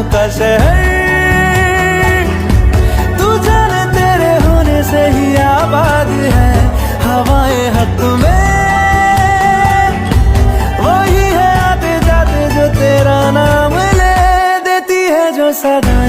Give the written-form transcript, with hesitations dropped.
का शहर, तू जाने तेरे होने से ही आबाद है हवाएं हक में। वही है आते जाते जो तेरा नाम ले देती है जो सदा